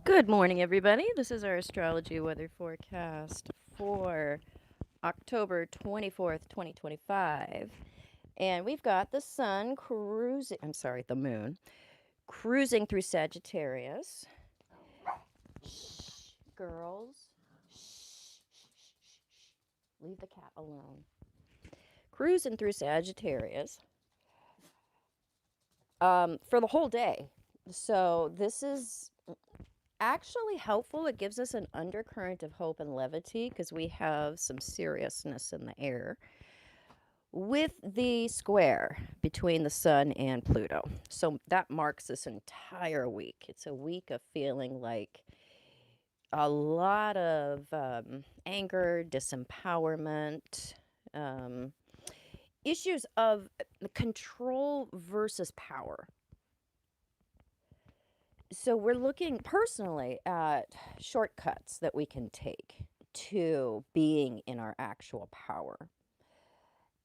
Good morning, everybody. This is our astrology weather forecast for October 24th, 2025. And we've got the sun cruising, I'm sorry, the moon, cruising through Sagittarius. Shh, girls. Shh, shh, shh, shh, shh. Leave the cat alone. Cruising through Sagittarius for the whole day. So this is actually helpful. It gives us an undercurrent of hope and levity because we have some seriousness in the air with the square between the sun and Pluto. So that marks this entire week. It's a week of feeling like a lot of anger, disempowerment, um, issues of control versus power. So we're looking personally at shortcuts that we can take to being in our actual power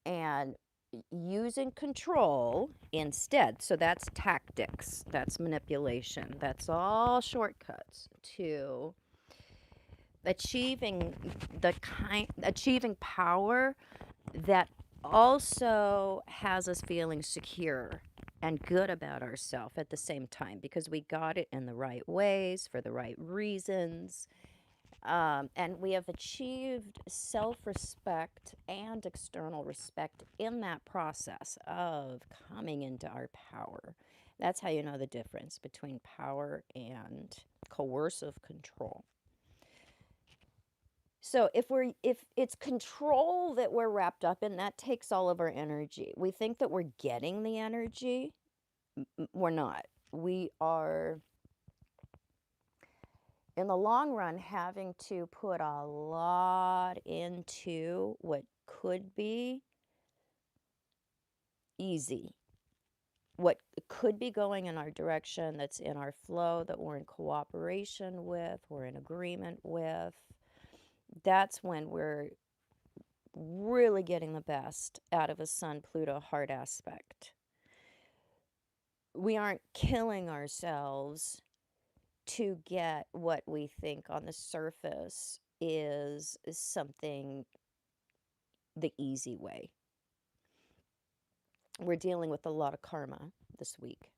and using control instead. So that's tactics, that's manipulation, that's all shortcuts to achieving achieving power that also has us feeling secure and good about ourselves at the same time because we got it in the right ways for the right reasons. And we have achieved self respect and external respect in that process of coming into our power. That's how you know the difference between power and coercive control. So if it's control that we're wrapped up in, that takes all of our energy. We think that we're getting the energy. We're not. We are, in the long run, having to put a lot into what could be easy, what could be going in our direction, that's in our flow, that we're in cooperation with, we're in agreement with. That's when we're really getting the best out of a Sun Pluto hard aspect. We aren't killing ourselves to get what we think on the surface is something the easy way. We're dealing with a lot of karma this week.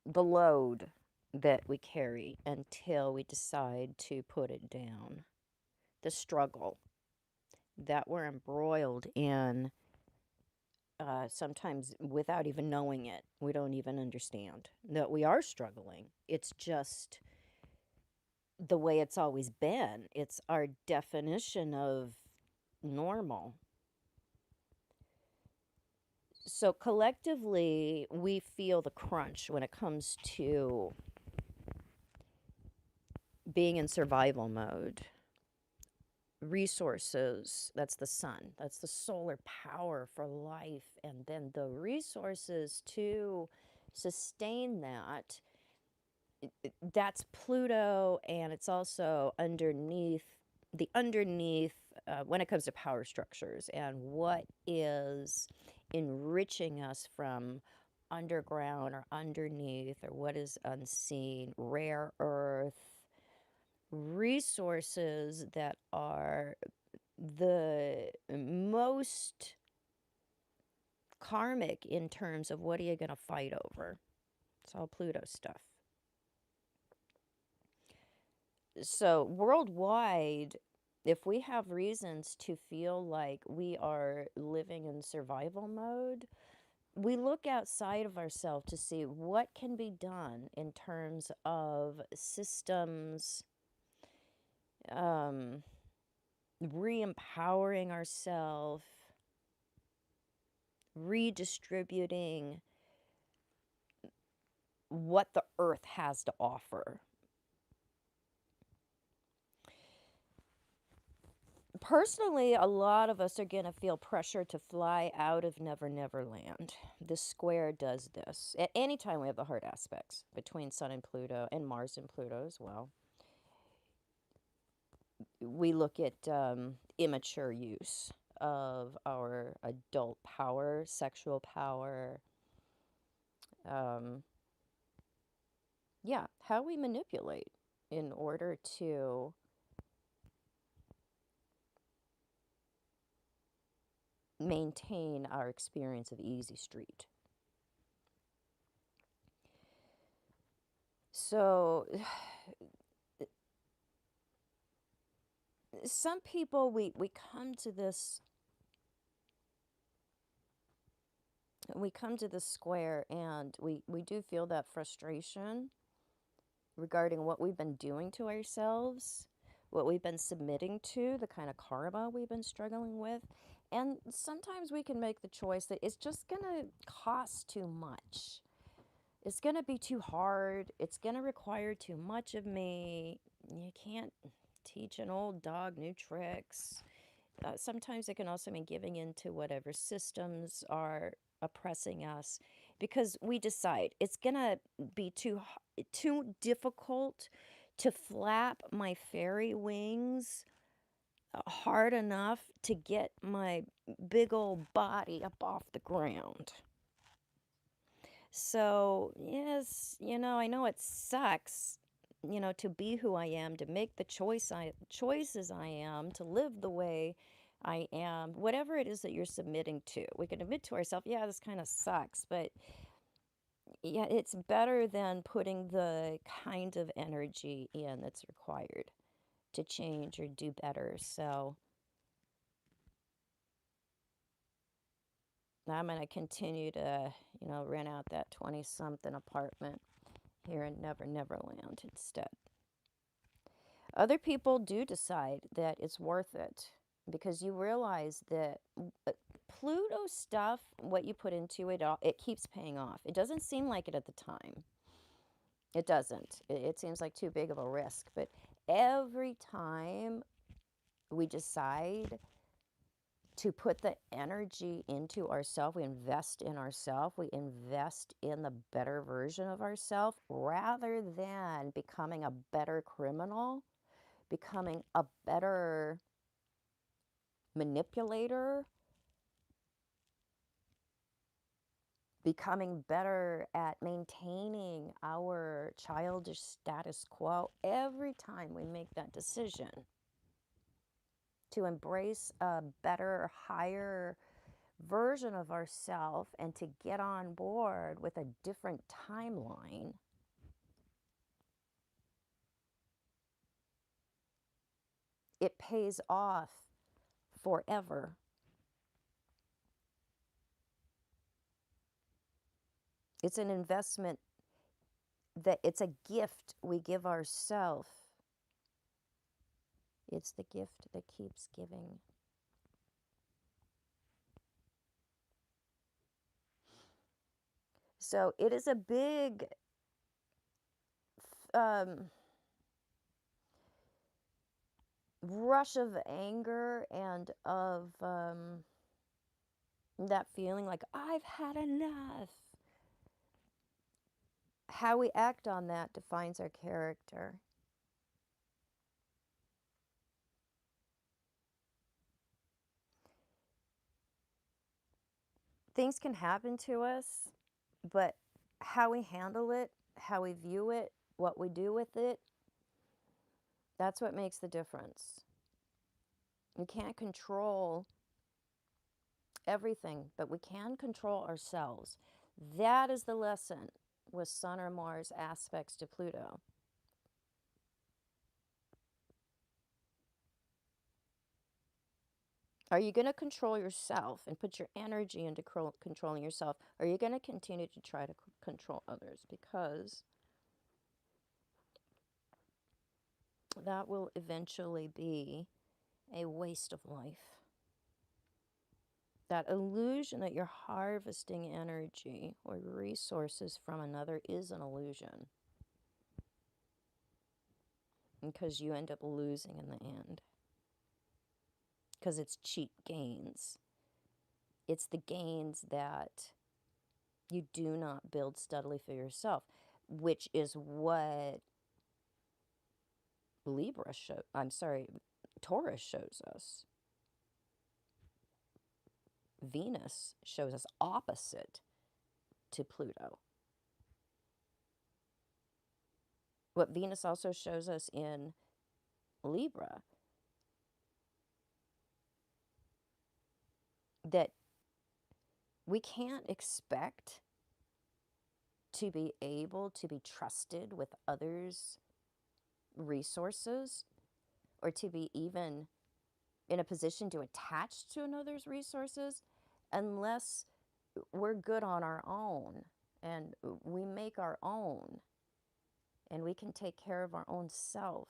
The load that we carry until we decide to put it down. The struggle that we're embroiled in, sometimes without even knowing it. We don't even understand that we are struggling. It's just the way it's always been. It's our definition of normal. So collectively, we feel the crunch when it comes to being in survival mode. Resources, that's the sun, that's the solar power for life, and then the resources to sustain that, that's Pluto, and it's also underneath when it comes to power structures and what is enriching us from underground or underneath, or what is unseen, rare earth resources that are the most karmic in terms of what are you going to fight over. It's all Pluto stuff. So worldwide, if we have reasons to feel like we are living in survival mode, we look outside of ourselves to see what can be done in terms of systems, um, re-empowering ourselves, redistributing what the earth has to offer. Personally, a lot of us are going to feel pressure to fly out of Never Never Land. The square does this. At any time we have the hard aspects between Sun and Pluto, and Mars and Pluto as well, we look at immature use of our adult power, sexual power, um, Yeah, how we manipulate in order to maintain our experience of easy street. So some people, we come to this, square, and we do feel that frustration regarding what we've been doing to ourselves, what we've been submitting to, the kind of karma we've been struggling with. And sometimes we can make the choice that it's just going to cost too much. It's going to be too hard. It's going to require too much of me. You can't teach an old dog new tricks. Sometimes it can also mean giving in to whatever systems are oppressing us, because we decide it's going to be too difficult to flap my fairy wings hard enough to get my big old body up off the ground. So, yes, I know it sucks, to be who I am, to make the choices I am, to live the way I am, whatever it is that you're submitting to. We can admit to ourselves, yeah, this kind of sucks, but yeah, it's better than putting the kind of energy in that's required to change or do better. So, I'm going to continue to, rent out that 20-something apartment here in Never Never Land instead. Other people do decide that it's worth it, because you realize that Pluto stuff, what you put into it, it keeps paying off. It doesn't seem like it at the time. It doesn't. It seems like too big of a risk. But every time we decide to put the energy into ourselves, we invest in ourselves, we invest in the better version of ourselves, rather than becoming a better criminal, becoming a better manipulator, becoming better at maintaining our childish status quo. Every time we make that decision to embrace a better, higher version of ourselves and to get on board with a different timeline, it pays off forever. It's an investment, that it's a gift we give ourselves. It's the gift that keeps giving. So it is a big um, rush of anger and of that feeling like, I've had enough. How we act on that defines our character. Things can happen to us, but how we handle it, how we view it, what we do with it, that's what makes the difference. We can't control everything, but we can control ourselves. That is the lesson with Sun or Mars aspects to Pluto. Are you going to control yourself and put your energy into controlling yourself? Or are you going to continue to try to control others? Because that will eventually be a waste of life. That illusion that you're harvesting energy or resources from another is an illusion, because you end up losing in the end. Because it's cheap gains. It's the gains that you do not build steadily for yourself, which is what Taurus shows us. Venus shows us opposite to Pluto. What Venus also shows us in Libra, that we can't expect to be able to be trusted with others' resources, or to be even in a position to attach to another's resources, unless we're good on our own and we make our own and we can take care of our own self.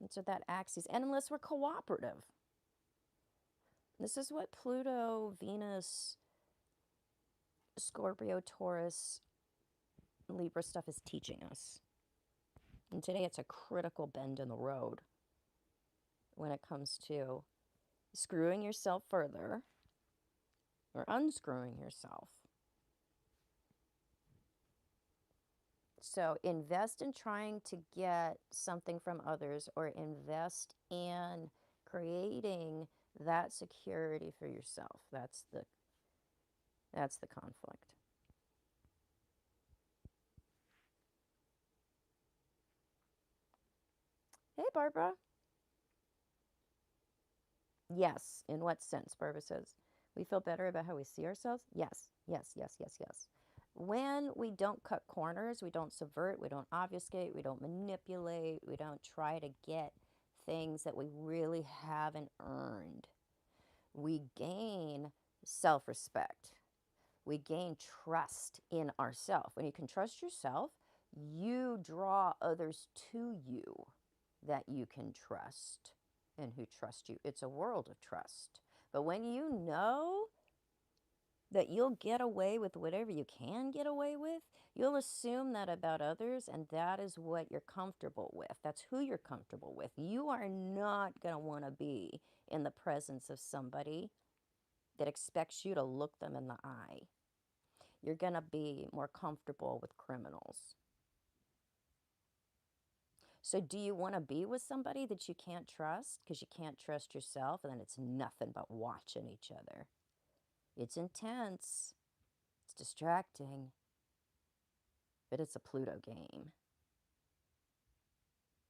And so that axis, and unless we're cooperative. This is what Pluto, Venus, Scorpio, Taurus, Libra stuff is teaching us. And today it's a critical bend in the road when it comes to screwing yourself further or unscrewing yourself. So invest in trying to get something from others, or invest in creating that security for yourself. That's the conflict. Hey, Barbara. Yes. In what sense? Barbara says, we feel better about how we see ourselves? Yes, yes, yes, yes, yes. When we don't cut corners, we don't subvert, we don't obfuscate, we don't manipulate, we don't try to get things that we really haven't earned, we gain self-respect. We gain trust in ourselves. When you can trust yourself, you draw others to you that you can trust and who trust you. It's a world of trust. But when you know that you'll get away with whatever you can get away with, you'll assume that about others, and that is what you're comfortable with. That's who you're comfortable with. You are not going to want to be in the presence of somebody that expects you to look them in the eye. You're going to be more comfortable with criminals. So do you want to be with somebody that you can't trust because you can't trust yourself, and then it's nothing but watching each other? It's intense. It's distracting. But it's a Pluto game.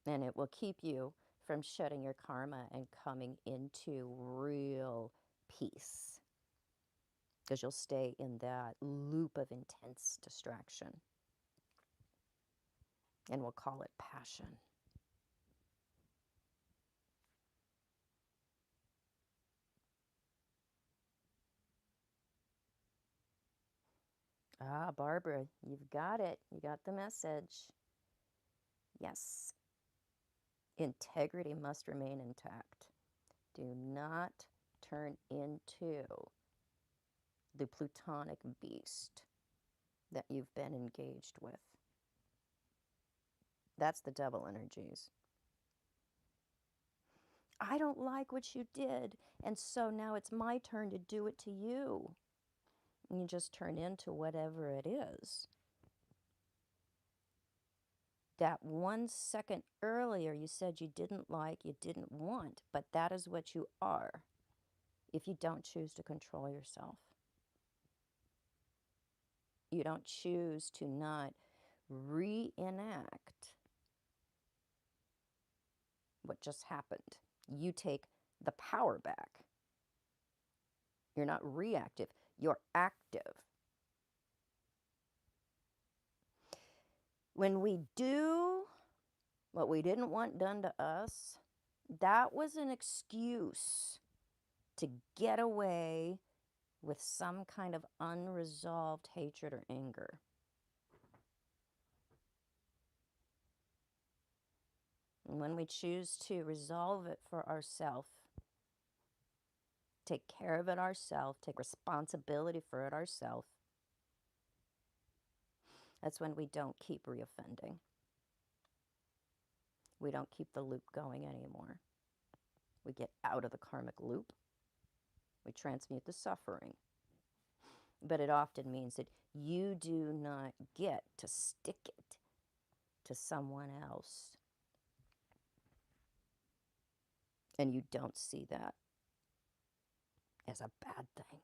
And it will keep you from shedding your karma and coming into real peace, because you'll stay in that loop of intense distraction. And we'll call it passion. Ah, Barbara, you've got it. You got the message. Yes. Integrity must remain intact. Do not turn into the plutonic beast that you've been engaged with. That's the devil energies. I don't like what you did, and so now it's my turn to do it to you. And you just turn into whatever it is. That 1 second earlier you said you didn't like, you didn't want, but that is what you are if you don't choose to control yourself. You don't choose to not reenact what just happened. You take the power back. You're not reactive, you're active. When we do what we didn't want done to us, that was an excuse to get away with some kind of unresolved hatred or anger. And when we choose to resolve it for ourselves, take care of it ourselves, take responsibility for it ourselves, that's when we don't keep reoffending. We don't keep the loop going anymore. We get out of the karmic loop. We transmute the suffering. But it often means that you do not get to stick it to someone else. And you don't see that as a bad thing.